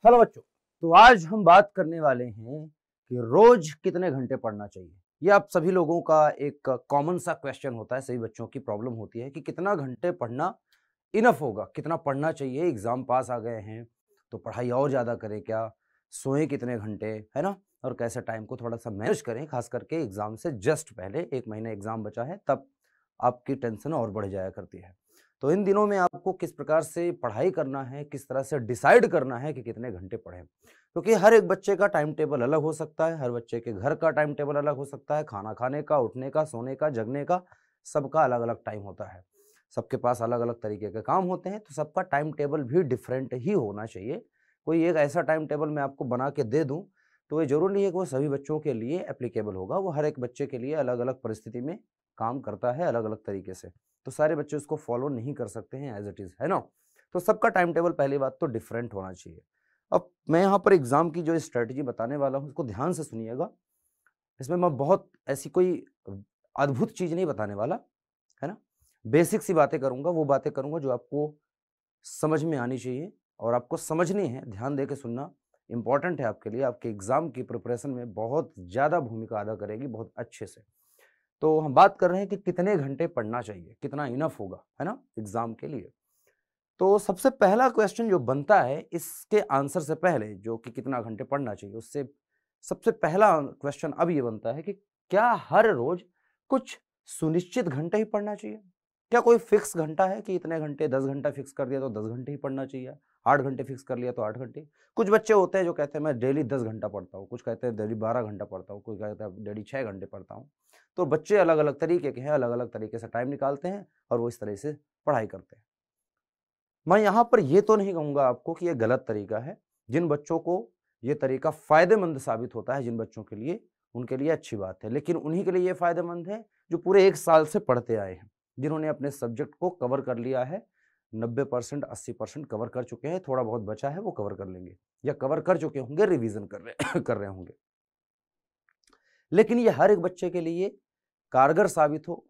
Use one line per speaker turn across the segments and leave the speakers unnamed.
Hello बच्चों, तो आज हम बात करने वाले हैं कि रोज कितने घंटे पढ़ना चाहिए। ये आप सभी लोगों का एक कॉमन सा क्वेश्चन होता है, सभी बच्चों की प्रॉब्लम होती है कि कितना घंटे पढ़ना इनफ होगा, कितना पढ़ना चाहिए। एग्जाम पास आ गए हैं तो पढ़ाई और ज़्यादा करें क्या, सोएं कितने घंटे, है ना, और कैसे टाइम को थोड़ा सा मैनेज करें, खास करके एग्जाम से जस्ट पहले 1 महीने एग्जाम बचा है तब आपकी टेंशन और बढ़ जाया करती है। तो इन दिनों में आपको किस प्रकार से पढ़ाई करना है, किस तरह से डिसाइड करना है कि कितने घंटे पढ़ें, क्योंकि हर एक बच्चे का टाइम टेबल अलग हो सकता है, हर बच्चे के घर का टाइम टेबल अलग हो सकता है, खाना खाने का, उठने का, सोने का, जगने का, सबका अलग अलग टाइम होता है। सबके पास अलग अलग तरीके के काम होते हैं, तो सबका टाइम टेबल भी डिफरेंट ही होना चाहिए। कोई एक ऐसा टाइम टेबल मैं आपको बना के दे दूं तो ये जरूरी नहीं है कि वो सभी बच्चों के लिए एप्लीकेबल होगा। वो हर एक बच्चे के लिए अलग अलग परिस्थिति में काम करता है, अलग अलग तरीके से। तो सारे बच्चे उसको फॉलो नहीं कर सकते हैं एज इट इज, है ना। तो सबका टाइम टेबल पहली बात तो डिफरेंट होना चाहिए। अब मैं यहाँ पर एग्जाम की जो स्ट्रेटजी बताने वाला हूँ उसको ध्यान से सुनिएगा। इसमें मैं बहुत ऐसी कोई अद्भुत चीज नहीं बताने वाला, है ना। बेसिक सी बातें करूंगा, वो बातें करूंगा जो आपको समझ में आनी चाहिए और आपको समझनी है। ध्यान दे के सुनना इंपॉर्टेंट है आपके लिए, आपके एग्जाम की प्रिपरेशन में बहुत ज्यादा भूमिका अदा करेगी, बहुत अच्छे से। तो हम बात कर रहे हैं कि कितने घंटे पढ़ना चाहिए, कितना इनफ होगा, है ना, एग्जाम के लिए। तो सबसे पहला क्वेश्चन जो बनता है इसके आंसर से पहले, जो कि कितना घंटे पढ़ना चाहिए, उससे सबसे पहला क्वेश्चन अब ये बनता है कि क्या हर रोज कुछ सुनिश्चित घंटे ही पढ़ना चाहिए। क्या कोई फिक्स घंटा है कि इतने घंटे, 10 घंटा फिक्स कर दिया तो 10 घंटे ही पढ़ना चाहिए, 8 घंटे फिक्स कर लिया तो 8 घंटे। कुछ बच्चे होते हैं जो कहते हैं मैं डेली 10 घंटा पढ़ता हूँ, कुछ कहते हैं डेली 12 घंटा पढ़ता हूँ, कोई कहता है डेली 6 घंटे पढ़ता हूँ। तो बच्चे अलग अलग तरीके के हैं, अलग अलग तरीके से टाइम निकालते हैं और वो इस तरह से पढ़ाई करते हैं। मैं यहाँ पर ये तो नहीं कहूँगा आपको कि ये गलत तरीका है। जिन बच्चों को ये तरीका फ़ायदेमंद साबित होता है, जिन बच्चों के लिए, उनके लिए अच्छी बात है। लेकिन उन्हीं के लिए ये फ़ायदेमंद है जो पूरे 1 साल से पढ़ते आए हैं, जिन्होंने अपने सब्जेक्ट को कवर कर लिया है, 90% 80% कवर कर चुके हैं, थोड़ा बहुत बचा है वो कवर कर लेंगे या कवर कर चुके होंगे, रिवीज़न कर रहे कर रहे होंगे। लेकिन ये हर एक बच्चे के लिए कारगर साबित हो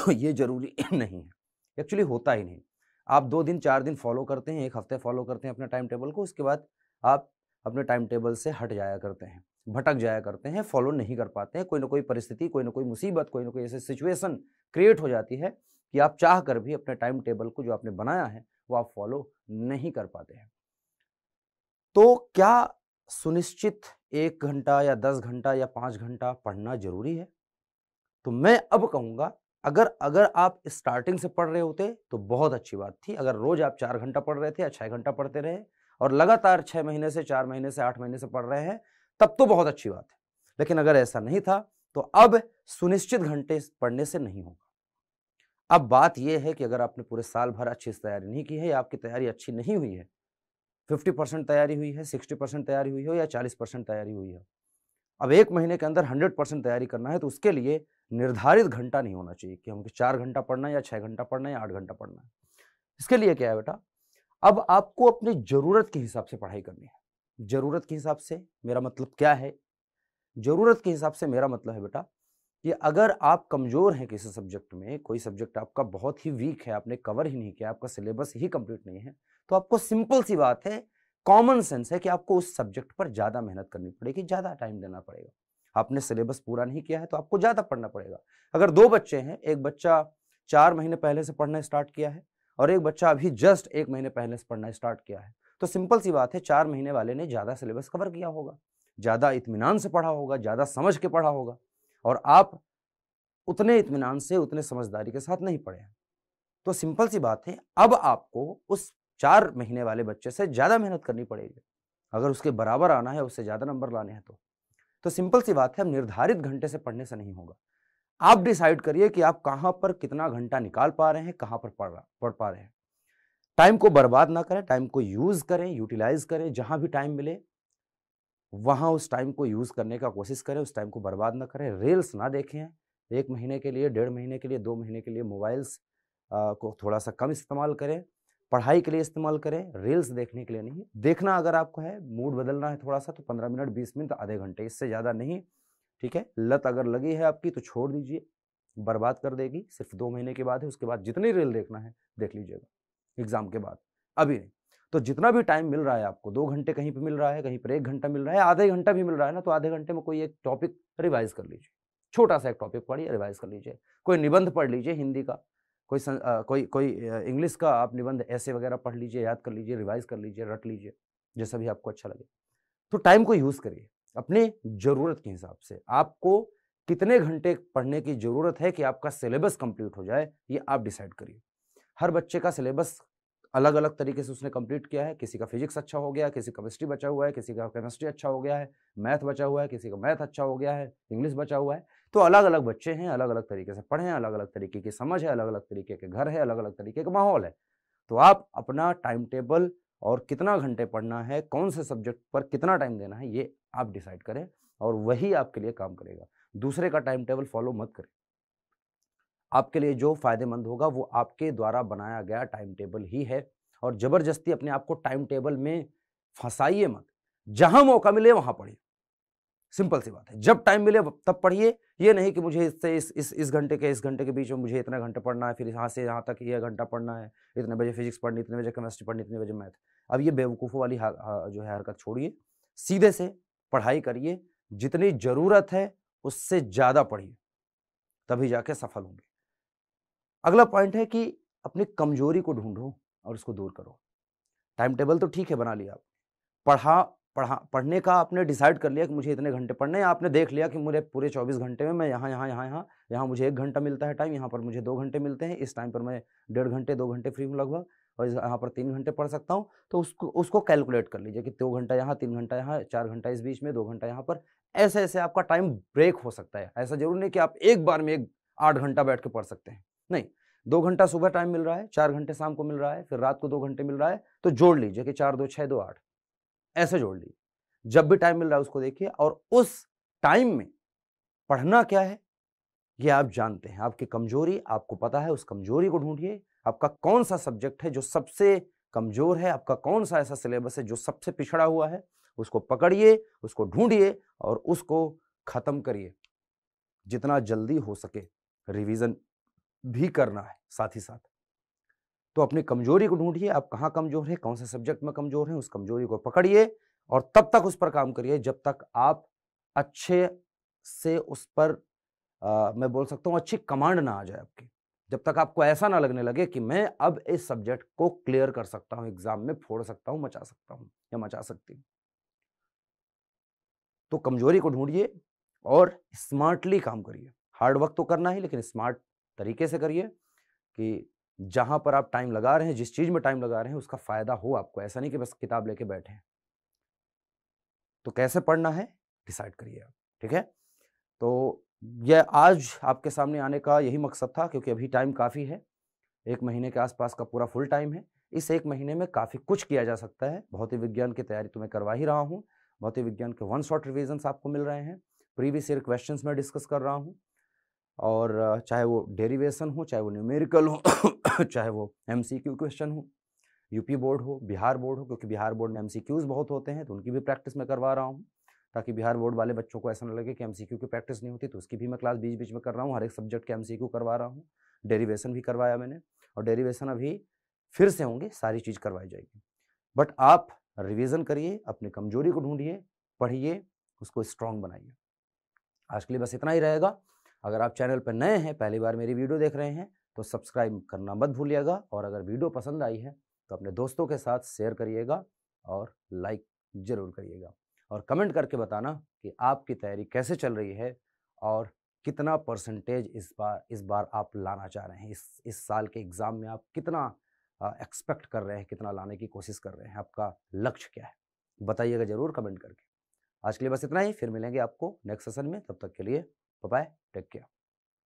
ये ज़रूरी नहीं है। एक्चुअली होता ही नहीं। आप 2 दिन 4 दिन फॉलो करते हैं, 1 हफ्ते फॉलो करते हैं अपने टाइम टेबल को, उसके बाद आप अपने टाइम टेबल से हट जाया करते हैं, भटक जाया करते हैं, फॉलो नहीं कर पाते हैं। कोई न कोई परिस्थिति, कोई न कोई मुसीबत, कोई न कोई ऐसी सिचुएशन क्रिएट हो जाती है कि आप चाह कर भी अपने टाइम टेबल को जो आपने बनाया है, वो आप फॉलो नहीं कर पाते हैं। तो क्या सुनिश्चित 1 घंटा या 10 घंटा या 5 घंटा पढ़ना ज़रूरी है? तो मैं अब कहूँगा, अगर अगर आप स्टार्टिंग से पढ़ रहे होते तो बहुत अच्छी बात थी। अगर रोज़ आप 4 घंटा पढ़ रहे थे या 6 घंटा पढ़ते रहे और लगातार 6 महीने से, 4 महीने से, 8 महीने से पढ़ रहे हैं, तब तो बहुत अच्छी बात है। लेकिन अगर ऐसा नहीं था, तो अब सुनिश्चित घंटे पढ़ने से नहीं होगा। अब बात ये है कि अगर आपने पूरे साल भर अच्छे से तैयारी नहीं की है या आपकी तैयारी अच्छी नहीं हुई है, 50% तैयारी हुई है, 60% तैयारी हुई हो या 40% तैयारी हुई है, अब 1 महीने के अंदर 100% तैयारी करना है, तो उसके लिए निर्धारित घंटा नहीं होना चाहिए कि हमको 4 घंटा पढ़ना है या 6 घंटा पढ़ना है या 8 घंटा पढ़ना है। इसके लिए क्या है बेटा, अब आपको अपनी ज़रूरत के हिसाब से पढ़ाई करनी है। ज़रूरत के हिसाब से मेरा मतलब क्या है? ज़रूरत के हिसाब से मेरा मतलब है बेटा कि अगर आप कमज़ोर हैं किसी सब्जेक्ट में, कोई सब्जेक्ट आपका बहुत ही वीक है, आपने कवर ही नहीं किया, आपका सिलेबस ही कंप्लीट नहीं है, तो आपको सिंपल सी बात है, कॉमन सेंस है कि आपको उस सब्जेक्ट पर ज़्यादा मेहनत करनी पड़ेगी, ज़्यादा टाइम देना पड़ेगा। आपने सिलेबस पूरा नहीं किया है तो आपको ज़्यादा पढ़ना पड़ेगा। अगर 2 बच्चे हैं, एक बच्चा 4 महीने पहले से पढ़ना स्टार्ट किया है और एक बच्चा अभी जस्ट 1 महीने पहले से पढ़ना स्टार्ट किया है, तो सिंपल सी बात है, 4 महीने वाले ने ज़्यादा सिलेबस कवर किया होगा, ज़्यादा इत्मीनान से पढ़ा होगा, ज़्यादा समझ के पढ़ा होगा और आप उतने इत्मीनान से, उतने समझदारी के साथ नहीं पढ़े हैं। तो सिंपल सी बात है, अब आपको उस 4 महीने वाले बच्चे से ज़्यादा मेहनत करनी पड़ेगी। अगर उसके बराबर आना है, उससे ज़्यादा नंबर लाने हैं तो। तो सिंपल सी बात है, अब निर्धारित घंटे से पढ़ने से नहीं होगा। आप डिसाइड करिए कि आप कहाँ पर कितना घंटा निकाल पा रहे हैं, कहाँ पर पढ़ पा रहे हैं। टाइम को बर्बाद ना करें, टाइम को यूज़ करें, यूटिलाइज़ करें, जहाँ भी टाइम मिले, वहाँ उस टाइम को यूज़ करने का कोशिश करें, उस टाइम को बर्बाद ना करें। रील्स ना देखें, 1 महीने के लिए, 1.5 महीने के लिए, 2 महीने के लिए मोबाइल्स को थोड़ा-सा कम इस्तेमाल करें। पढ़ाई के लिए इस्तेमाल करें, रील्स देखने के लिए नहीं। देखना अगर आपको है, मूड बदलना है थोड़ा-सा, तो 15 मिनट, 20 मिनट, आधे घंटे, इससे ज़्यादा नहीं, ठीक है? लत अगर लगी है आपकी तो छोड़ दीजिए, बर्बाद कर देगी। सिर्फ़ 2 महीने के बाद है, उसके बाद जितनी रील देखना है, देख लीजिएगा, एग्ज़ाम के बाद, अभी नहीं। तो जितना भी टाइम मिल रहा है आपको, 2 घंटे कहीं पे मिल रहा है, कहीं पर 1 घंटा मिल रहा है, आधे घंटा भी मिल रहा है ना, तो आधे घंटे में कोई एक टॉपिक रिवाइज़ कर लीजिए। छोटा-सा एक टॉपिक पढ़िए, रिवाइज़ कर लीजिए। कोई निबंध पढ़ लीजिए हिंदी का, कोई इंग्लिश का आप निबंध ऐसे वगैरह पढ़ लीजिए, याद कर लीजिए, रिवाइज़ कर लीजिए, रट लीजिए, जैसा भी आपको अच्छा लगे। तो टाइम को यूज़ करिए, अपने ज़रूरत के हिसाब से। आपको कितने घंटे पढ़ने की ज़रूरत है कि आपका सिलेबस कंप्लीट हो जाए, ये आप डिसाइड करिए। हर बच्चे का सिलेबस अलग-अलग तरीके से उसने कंप्लीट किया है, किसी का फिज़िक्स अच्छा हो गया है, किसी का केमिस्ट्री बचा हुआ है, किसी का केमिस्ट्री अच्छा हो गया है, मैथ बचा हुआ है, किसी का मैथ अच्छा हो गया है, इंग्लिश बचा हुआ है। तो अलग-अलग बच्चे हैं, अलग-अलग तरीके से पढ़े हैं, अलग-अलग तरीके की समझ है, अलग-अलग तरीके के घर है, अलग-अलग तरीके का माहौल है। तो आप अपना टाइम टेबल और कितना घंटे पढ़ना है, कौन से सब्जेक्ट पर कितना टाइम देना है, ये आप डिसाइड करें और वही आपके लिए काम करेगा। दूसरे का टाइम टेबल फ़ॉलो मत करें। आपके लिए जो फ़ायदेमंद होगा वो आपके द्वारा बनाया गया टाइम टेबल ही है और ज़बरदस्ती अपने आप को टाइम टेबल में फँसाइए मत। जहाँ मौका मिले वहाँ पढ़िए। सिंपल सी बात है। जब टाइम मिले तब पढ़िए। ये नहीं कि मुझे इससे इस घंटे के इस घंटे के बीच में मुझे इतने घंटे पढ़ना है, फिर यहाँ से यहाँ तक ये घंटा पढ़ना है, इतने बजे फिज़िक्स पढ़नी, इतने बजे केमिस्ट्री पढ़नी, इतने बजे मैथ। अब ये बेवकूफ़ों वाली जो है हरकत छोड़िए। सीधे से पढ़ाई करिए। जितनी ज़रूरत है उससे ज़्यादा पढ़िए, तभी जाके सफल होंगे। अगला पॉइंट है कि अपनी कमज़ोरी को ढूँढो और उसको दूर करो। टाइम टेबल तो ठीक है बना लिया आप। पढ़ा पढ़ने का आपने डिसाइड कर लिया कि मुझे इतने घंटे पढ़ने हैं, आपने देख लिया कि मुझे पूरे 24 घंटे में मैं यहाँ मुझे 1 घंटा मिलता है टाइम, यहाँ पर मुझे 2 घंटे मिलते हैं, इस टाइम पर मैं 1.5 घंटे फ्री हूँ लगभग और यहाँ पर 3 घंटे पढ़ सकता हूँ। तो उसको उसको कैलकुलेट कर लीजिए कि 2 घंटा यहाँ, 3 घंटा यहाँ, 4 घंटा इस बीच में, 2 घंटा यहाँ पर। ऐसे-ऐसे आपका टाइम ब्रेक हो सकता है। ऐसा ज़रूरी नहीं कि आप एक बार में 8 घंटा बैठ के पढ़ सकते हैं। नहीं, 2 घंटा सुबह टाइम मिल रहा है, 4 घंटे शाम को मिल रहा है, फिर रात को 2 घंटे मिल रहा है, तो जोड़ लीजिए कि 4 2 6 2 8 ऐसे जोड़ लीजिए। जब भी टाइम मिल रहा है उसको देखिए और उस टाइम में पढ़ना क्या है, ये आप जानते हैं। आपकी कमज़ोरी आपको पता है, उस कमज़ोरी को ढूँढिए। आपका कौन-सा सब्जेक्ट है जो सबसे कमज़ोर है, आपका कौन-सा ऐसा सिलेबस है जो सबसे पिछड़ा हुआ है, उसको पकड़िए, उसको ढूँढिए और उसको ख़त्म करिए। जितना जल्दी हो सके रिवीज़न भी करना है साथ ही साथ। तो अपनी कमज़ोरी को ढूँढिए, आप कहाँ कमज़ोर हैं, कौन से सब्जेक्ट में कमज़ोर हैं, उस कमज़ोरी को पकड़िए और तब तक उस पर काम करिए जब तक आप अच्छे से उस पर मैं बोल सकता हूँ अच्छी कमांड ना आ जाए आपकी। जब तक आपको ऐसा ना लगने लगे कि मैं अब इस सब्जेक्ट को क्लियर कर सकता हूँ, एग्ज़ाम में फोड़ सकता हूँ, मचा सकता हूँ या मचा सकती हूँ। तो कमज़ोरी को ढूँढिए और स्मार्टली काम करिए। हार्ड वर्क तो करना ही लेकिन स्मार्ट तरीके से करिए कि जहाँ पर आप टाइम लगा रहे हैं, जिस चीज़ में टाइम लगा रहे हैं, उसका फ़ायदा हो आपको। ऐसा नहीं कि बस किताब लेके बैठे हैं। तो कैसे पढ़ना है, डिसाइड करिए आप, ठीक है? तो ये आज आपके सामने आने का यही मकसद था क्योंकि अभी टाइम काफ़ी है। 1 महीने के आस-पास का पूरा फुल टाइम है। इस 1 महीने में काफ़ी कुछ किया जा सकता है। भौतिक विज्ञान की तैयारी तो मैं करवा ही रहा हूँ। भौतिक विज्ञान के वन शॉट रिविज़न्स आपको मिल रहे हैं। प्रीवियस ईयर क्वेश्चन्स मैं डिस्कस कर रहा हूँ। और चाहे वो डेरिवेशन हो, चाहे वो न्यूमेरिकल हो, चाहे वो एमसीक्यू क्वेश्चन हो, यूपी बोर्ड हो, बिहार बोर्ड हो, क्योंकि बिहार बोर्ड में एमसीक्यूज़ बहुत होते हैं, तो उनकी भी प्रैक्टिस मैं करवा रहा हूँ, ताकि बिहार बोर्ड वाले बच्चों को ऐसा ना लगे कि एमसीक्यू की प्रैक्टिस नहीं होती, तो उसकी भी मैं क्लास बीच-बीच में कर रहा हूँ, हर एक सब्जेक्ट के एमसीक्यू करवा रहा हूँ। डेरिवेशन भी करवाया मैंने और डेरिवेशन अभी फिर से होंगे, सारी चीज़ करवाई जाएगी। बट आप रिवीज़न करिए, अपनी कमज़ोरी को ढूँढिए, पढ़िए, उसको स्ट्रॉन्ग बनाइए। आज के लिए बस इतना ही रहेगा। अगर आप चैनल पर नए हैं, पहली बार मेरी वीडियो देख रहे हैं, तो सब्सक्राइब करना मत भूलिएगा और अगर वीडियो पसंद आई है, तो अपने दोस्तों के साथ शेयर करिएगा और लाइक ज़रूर करिएगा। और कमेंट करके बताना कि आपकी तैयारी कैसे चल रही है और कितना परसेंटेज इस बार आप लाना चाह रहे हैं। इस साल के एग्ज़ाम में आप कितना एक्सपेक्ट कर रहे हैं, कितना लाने की कोशिश कर रहे हैं, आपका लक्ष्य क्या है? बताइएगा ज़रूर कमेंट करके। आज के लिए बस इतना ही, फिर मिलेंगे आपको नेक्स्ट सेशन में, तब तक के लिए बाय बाय, टेक केयर।